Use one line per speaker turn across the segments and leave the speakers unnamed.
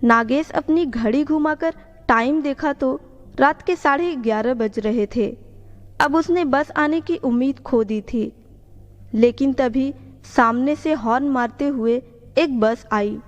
नागेश अपनी घड़ी घुमाकर टाइम देखा तो रात के 11:30 बज रहे थे। अब उसने बस आने की उम्मीद खो दी थी। लेकिन तभी सामने से हॉर्न मारते हुए एक बस आई।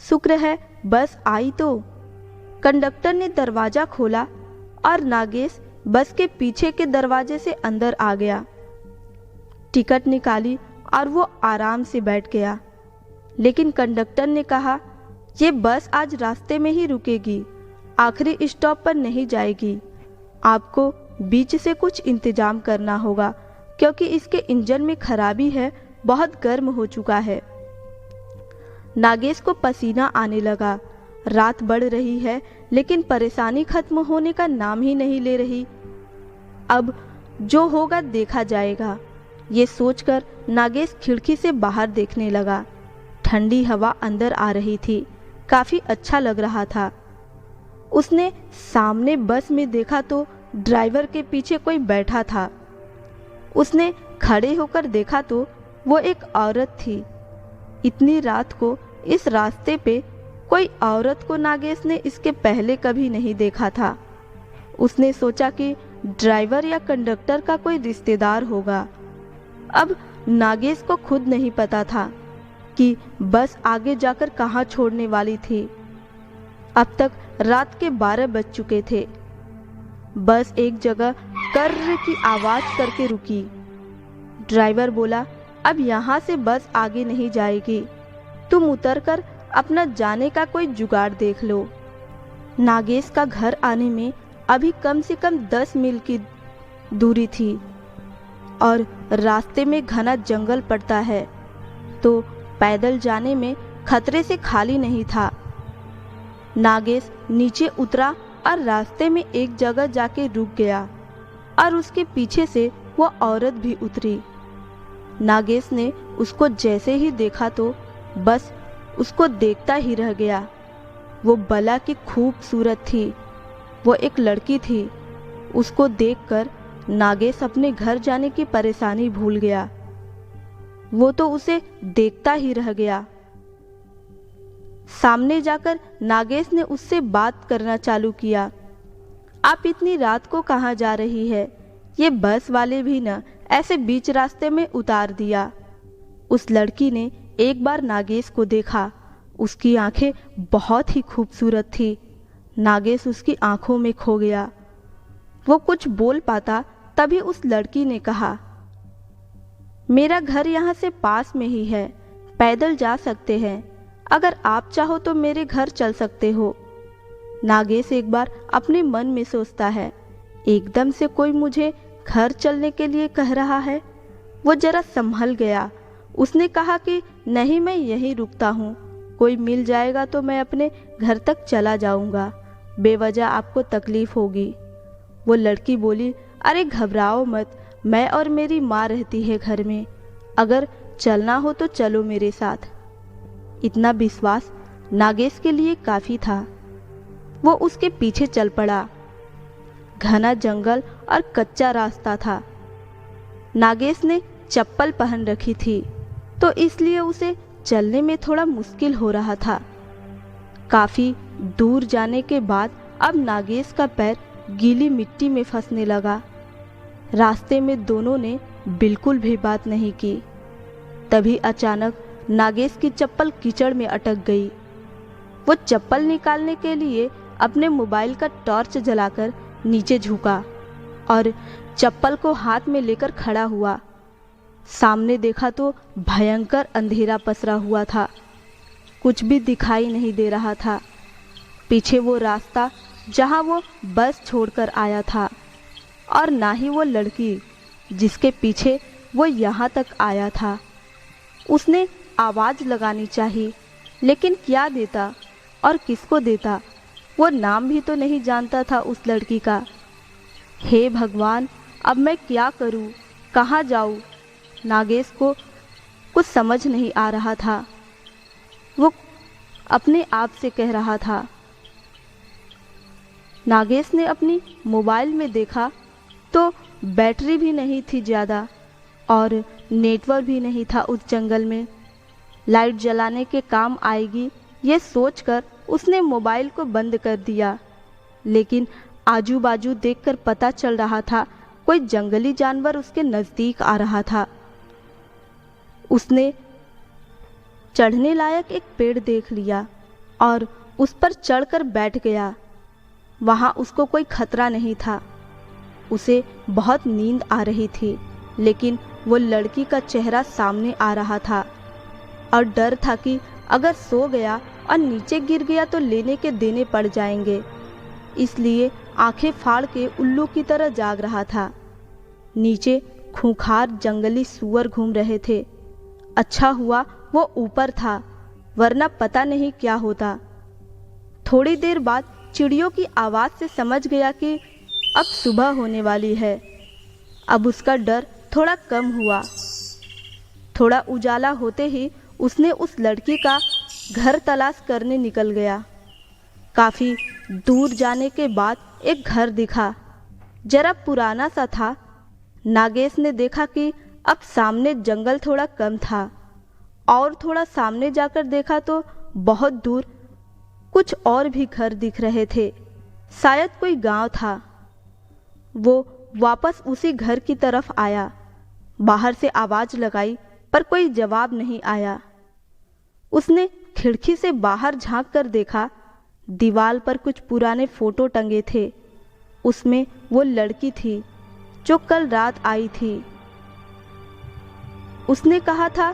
शुक्र है बस आई तो। कंडक्टर ने दरवाज़ा खोला और नागेश बस के पीछे के दरवाजे से अंदर आ गया। टिकट निकाली और वो आराम से बैठ गया। लेकिन कंडक्टर ने कहा, ये बस आज रास्ते में ही रुकेगी, आखिरी स्टॉप पर नहीं जाएगी। आपको बीच से कुछ इंतजाम करना होगा क्योंकि इसके इंजन में खराबी है, बहुत गर्म हो चुका है। नागेश को पसीना आने लगा। रात बढ़ रही है लेकिन परेशानी खत्म होने का नाम ही नहीं ले रही। अब जो होगा देखा जाएगा, ये सोचकर नागेश खिड़की से बाहर देखने लगा। ठंडी हवा अंदर आ रही थी, काफ़ी अच्छा लग रहा था। उसने सामने बस में देखा तो ड्राइवर के पीछे कोई बैठा था। उसने खड़े होकर देखा तो वो एक औरत थी। इतनी रात को इस रास्ते पे कोई औरत को नागेश ने इसके पहले कभी नहीं देखा था। उसने सोचा कि ड्राइवर या कंडक्टर का कोई रिश्तेदार होगा। अब नागेश को खुद नहीं पता था कि बस आगे जाकर कहाँ छोड़ने वाली थी। अब तक रात के 12 बज चुके थे। बस एक जगह कर्र की आवाज़ करके रुकी। ड्राइवर बोला, अब यहाँ से बस आगे नहीं जाएगी, तुम उतरकर अपना जाने का कोई जुगाड़ देख लो। नागेश का घर आने में अभी कम से कम 10 मील की दूरी थी और रास्ते में घना जंगल पड़ता है, तो पैदल जाने में खतरे से खाली नहीं था। नागेश नीचे उतरा और रास्ते में एक जगह जाके रुक गया और उसके पीछे से वो औरत भी उतरी। नागेश ने उसको जैसे ही देखा तो बस उसको देखता ही रह गया। वो बला की खूबसूरत थी। वो एक लड़की थी। उसको देखकर नागेश अपने घर जाने की परेशानी भूल गया। वो तो उसे देखता ही रह गया। सामने जाकर नागेश ने उससे बात करना चालू किया। आप इतनी रात को कहाँ जा रही है? ये बस वाले भी न ऐसे बीच रास्ते में उतार दिया। उस लड़की ने एक बार नागेश को देखा। उसकी आंखें बहुत ही खूबसूरत थी। नागेश उसकी आंखों में खो गया। वो कुछ बोल पाता तभी उस लड़की ने कहा, मेरा घर यहाँ से पास में ही है, पैदल जा सकते हैं, अगर आप चाहो तो मेरे घर चल सकते हो। नागेश एक बार अपने मन में सोचता है, एकदम से कोई मुझे घर चलने के लिए कह रहा है। वो जरा संभल गया। उसने कहा कि नहीं, मैं यहीं रुकता हूँ, कोई मिल जाएगा तो मैं अपने घर तक चला जाऊँगा, बेवजह आपको तकलीफ होगी। वो लड़की बोली, अरे घबराओ मत, मैं और मेरी माँ रहती है घर में, अगर चलना हो तो चलो मेरे साथ। इतना विश्वास नागेश के लिए काफ़ी था। वो उसके पीछे चल पड़ा। घना जंगल और कच्चा रास्ता था। नागेश ने चप्पल पहन रखी थी तो इसलिए उसे चलने में थोड़ा मुश्किल हो रहा था। काफ़ी दूर जाने के बाद अब नागेश का पैर गीली मिट्टी में फंसने लगा। रास्ते में दोनों ने बिल्कुल भी बात नहीं की। तभी अचानक नागेश की चप्पल कीचड़ में अटक गई। वो चप्पल निकालने के लिए अपने मोबाइल का टॉर्च जलाकर नीचे झुका और चप्पल को हाथ में लेकर खड़ा हुआ। सामने देखा तो भयंकर अंधेरा पसरा हुआ था। कुछ भी दिखाई नहीं दे रहा था। पीछे वो रास्ता जहाँ वो बस छोड़कर आया था, और ना ही वो लड़की जिसके पीछे वो यहाँ तक आया था। उसने आवाज़ लगानी चाहिए, लेकिन क्या देता और किसको देता? वो नाम भी तो नहीं जानता था उस लड़की का। हे भगवान, अब मैं क्या करूं? कहाँ जाऊं? नागेश को कुछ समझ नहीं आ रहा था। वो अपने आप से कह रहा था। नागेश ने अपनी मोबाइल में देखा तो बैटरी भी नहीं थी ज़्यादा और नेटवर्क भी नहीं था उस जंगल में। लाइट जलाने के काम आएगी ये सोचकर उसने मोबाइल को बंद कर दिया, लेकिन आजू बाजू देखकर पता चल रहा था कोई जंगली जानवर उसके नज़दीक आ रहा था। उसने चढ़ने लायक एक पेड़ देख लिया और उस पर चढ़कर बैठ गया। वहाँ उसको कोई खतरा नहीं था। उसे बहुत नींद आ रही थी, लेकिन वो लड़की का चेहरा सामने आ रहा था और डर था कि अगर सो गया और नीचे गिर गया तो लेने के देने पड़ जाएंगे। इसलिए आंखें फाड़ के उल्लू की तरह जाग रहा था। नीचे खूंखार जंगली सूअर घूम रहे थे। अच्छा हुआ वो ऊपर था, वरना पता नहीं क्या होता। थोड़ी देर बाद चिड़ियों की आवाज़ से समझ गया कि अब सुबह होने वाली है। अब उसका डर थोड़ा कम हुआ। थोड़ा उजाला होते ही उसने उस लड़की का घर तलाश करने निकल गया। काफ़ी दूर जाने के बाद एक घर दिखा, जरा पुराना सा था। नागेश ने देखा कि अब सामने जंगल थोड़ा कम था और थोड़ा सामने जाकर देखा तो बहुत दूर कुछ और भी घर दिख रहे थे। शायद कोई गांव था। वो वापस उसी घर की तरफ आया। बाहर से आवाज़ लगाई पर कोई जवाब नहीं आया। उसने खिड़की से बाहर झांक कर देखा। दीवार पर कुछ पुराने फोटो टंगे थे। उसमें वो लड़की थी जो कल रात आई थी। उसने कहा था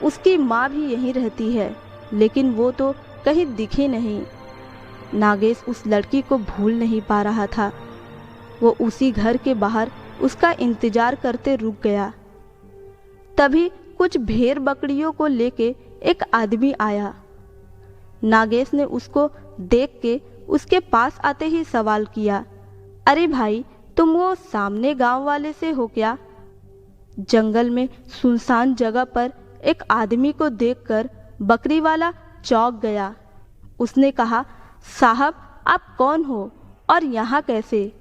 उसकी माँ भी यहीं रहती है, लेकिन वो तो कहीं दिखी नहीं। नागेश उस लड़की को भूल नहीं पा रहा था। वो उसी घर के बाहर उसका इंतजार करते रुक गया। तभी कुछ भेड़ बकरियों को लेके एक आदमी आया। नागेश ने उसको देख के उसके पास आते ही सवाल किया, अरे भाई, तुम वो सामने गांव वाले से हो क्या? जंगल में सुनसान जगह पर एक आदमी को देखकर बकरी वाला चौंक गया। उसने कहा, साहब आप कौन हो और यहाँ कैसे?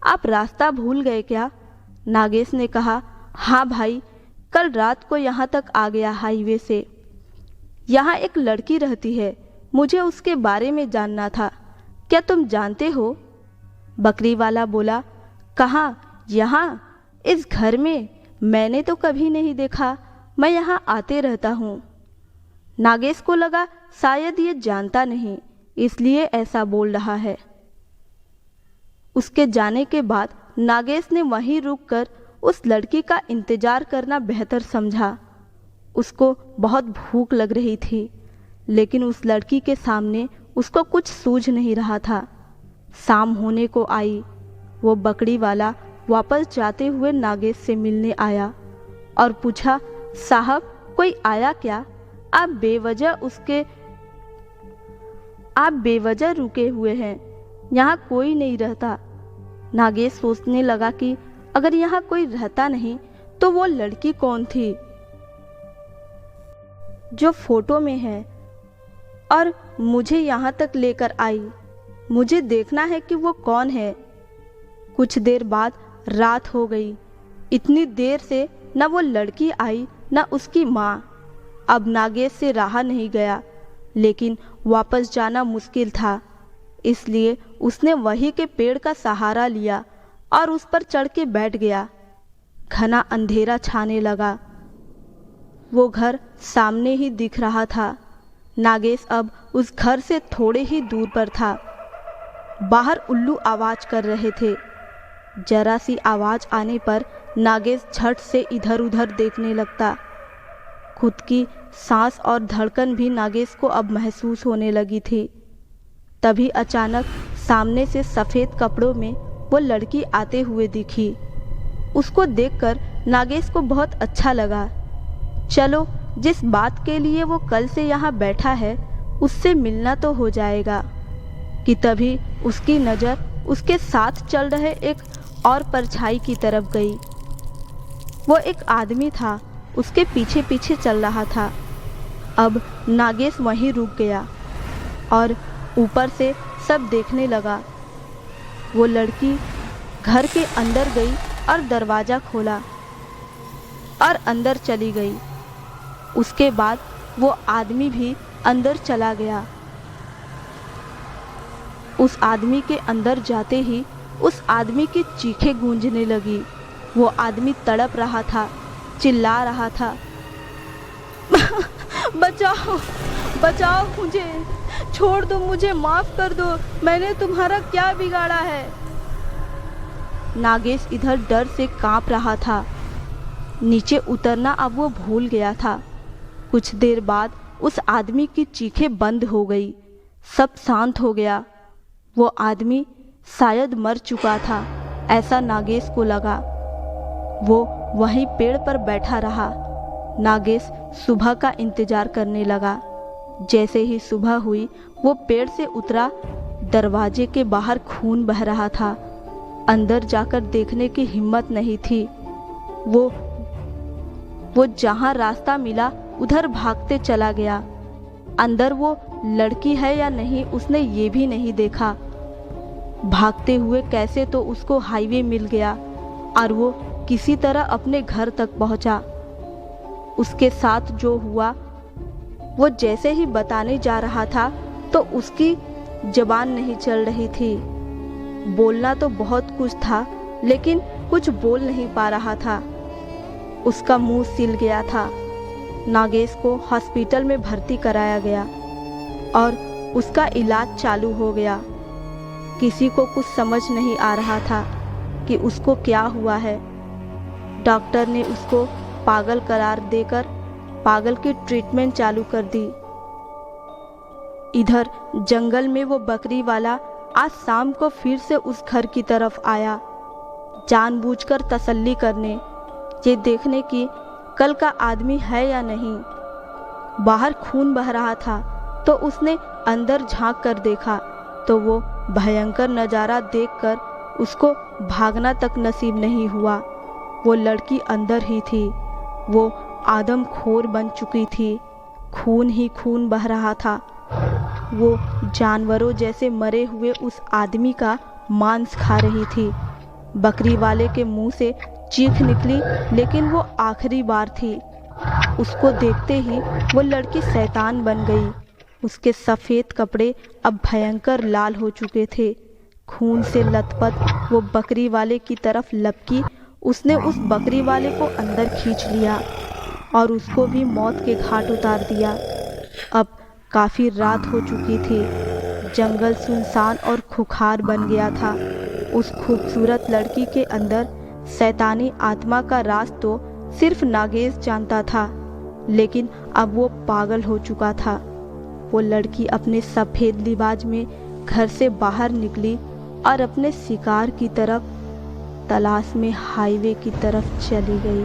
आप रास्ता भूल गए क्या? नागेश ने कहा, हाँ भाई, कल रात को यहाँ तक आ गया हाईवे से। यहाँ एक लड़की रहती है, मुझे उसके बारे में जानना था। क्या तुम जानते हो? बकरी वाला बोला, कहाँ? यहाँ इस घर में? मैंने तो कभी नहीं देखा, मैं यहाँ आते रहता हूँ। नागेश को लगा शायद ये जानता नहीं, इसलिए ऐसा बोल रहा है। उसके जाने के बाद नागेश ने वहीं रुककर उस लड़की का इंतजार करना बेहतर समझा। उसको बहुत भूख लग रही थी, लेकिन उस लड़की के सामने उसको कुछ सूझ नहीं रहा था। शाम होने को आई। वो बकरी वाला वापस जाते हुए नागेश से मिलने आया और पूछा, साहब कोई आया क्या? आप बेवजह रुके हुए हैं, यहाँ कोई नहीं रहता। नागेश सोचने लगा कि अगर यहाँ कोई रहता नहीं तो वो लड़की कौन थी जो फोटो में है और मुझे यहाँ तक लेकर आई? मुझे देखना है कि वो कौन है। कुछ देर बाद रात हो गई। इतनी देर से न वो लड़की आई न उसकी माँ। अब नागेश से रहा नहीं गया, लेकिन वापस जाना मुश्किल था, इसलिए उसने वहीं के पेड़ का सहारा लिया और उस पर चढ़ के बैठ गया। घना अंधेरा छाने लगा। वो घर सामने ही दिख रहा था। नागेश अब उस घर से थोड़े ही दूर पर था। बाहर उल्लू आवाज कर रहे थे। जरा सी आवाज आने पर नागेश झट से इधर उधर देखने लगता। खुद की सांस और धड़कन भी नागेश को अब महसूस होने लगी थी। तभी अचानक सामने से सफ़ेद कपड़ों में वो लड़की आते हुए दिखी। उसको देखकर नागेश को बहुत अच्छा लगा। चलो, जिस बात के लिए वो कल से यहाँ बैठा है उससे मिलना तो हो जाएगा। कि तभी उसकी नज़र उसके साथ चल रहे एक और परछाई की तरफ गई। वो एक आदमी था, उसके पीछे पीछे चल रहा था। अब नागेश वहीं रुक गया और ऊपर से सब देखने लगा। वो लड़की घर के अंदर गई और दरवाज़ा खोला और अंदर चली गई। उसके बाद वो आदमी भी अंदर चला गया। उस आदमी के अंदर जाते ही उस आदमी की चीखें गूंजने लगी। वो आदमी तड़प रहा था, चिल्ला रहा था, बचाओ बचाओ मुझे, छोड़ दो मुझे, माफ कर दो, मैंने तुम्हारा क्या बिगाड़ा है। नागेश इधर डर से कांप रहा था। नीचे उतरना अब वो भूल गया था। कुछ देर बाद उस आदमी की चीखें बंद हो गई, सब शांत हो गया। वो आदमी शायद मर चुका था, ऐसा नागेश को लगा। वो वहीं पेड़ पर बैठा रहा। नागेश सुबह का इंतजार करने लगा। जैसे ही सुबह हुई वो पेड़ से उतरा। दरवाजे के बाहर खून बह रहा था। अंदर जाकर देखने की हिम्मत नहीं थी। वो जहां रास्ता मिला उधर भागते चला गया। अंदर वो लड़की है या नहीं उसने ये भी नहीं देखा। भागते हुए कैसे तो उसको हाईवे मिल गया और वो किसी तरह अपने घर तक पहुंचा। उसके साथ जो हुआ वो जैसे ही बताने जा रहा था तो उसकी जबान नहीं चल रही थी। बोलना तो बहुत कुछ था लेकिन कुछ बोल नहीं पा रहा था। उसका मुंह सिल गया था। नागेश को हॉस्पिटल में भर्ती कराया गया और उसका इलाज चालू हो गया। किसी को कुछ समझ नहीं आ रहा था कि उसको क्या हुआ है। डॉक्टर ने उसको पागल करार देकर पागल की ट्रीटमेंट चालू कर दी। इधर जंगल में वो बकरी वाला आज शाम को फिर से उस घर की तरफ आया, जानबूझकर तसल्ली करने, ये देखने की कल का आदमी है या नहीं। बाहर खून बह रहा था तो उसने अंदर झांक कर देखा तो वो भयंकर नज़ारा देखकर उसको भागना तक नसीब नहीं हुआ। वो लड़की अंदर ही थी। वो आदमखोर बन चुकी थी। खून ही खून बह रहा था। वो जानवरों जैसे मरे हुए उस आदमी का मांस खा रही थी। बकरी वाले के मुंह से चीख निकली लेकिन वो आखिरी बार थी। उसको देखते ही वो लड़की शैतान बन गई। उसके सफ़ेद कपड़े अब भयंकर लाल हो चुके थे। खून से लथपथ वो बकरी वाले की तरफ लपकी। उसने उस बकरी वाले को अंदर खींच लिया और उसको भी मौत के घाट उतार दिया। अब काफ़ी रात हो चुकी थी। जंगल सुनसान और खुखार बन गया था। उस खूबसूरत लड़की के अंदर शैतानी आत्मा का राज तो सिर्फ नागेश जानता था, लेकिन अब वो पागल हो चुका था। वो लड़की अपने सफ़ेद लिबाज में घर से बाहर निकली और अपने शिकार की तरफ तलाश में हाईवे की तरफ चली गई।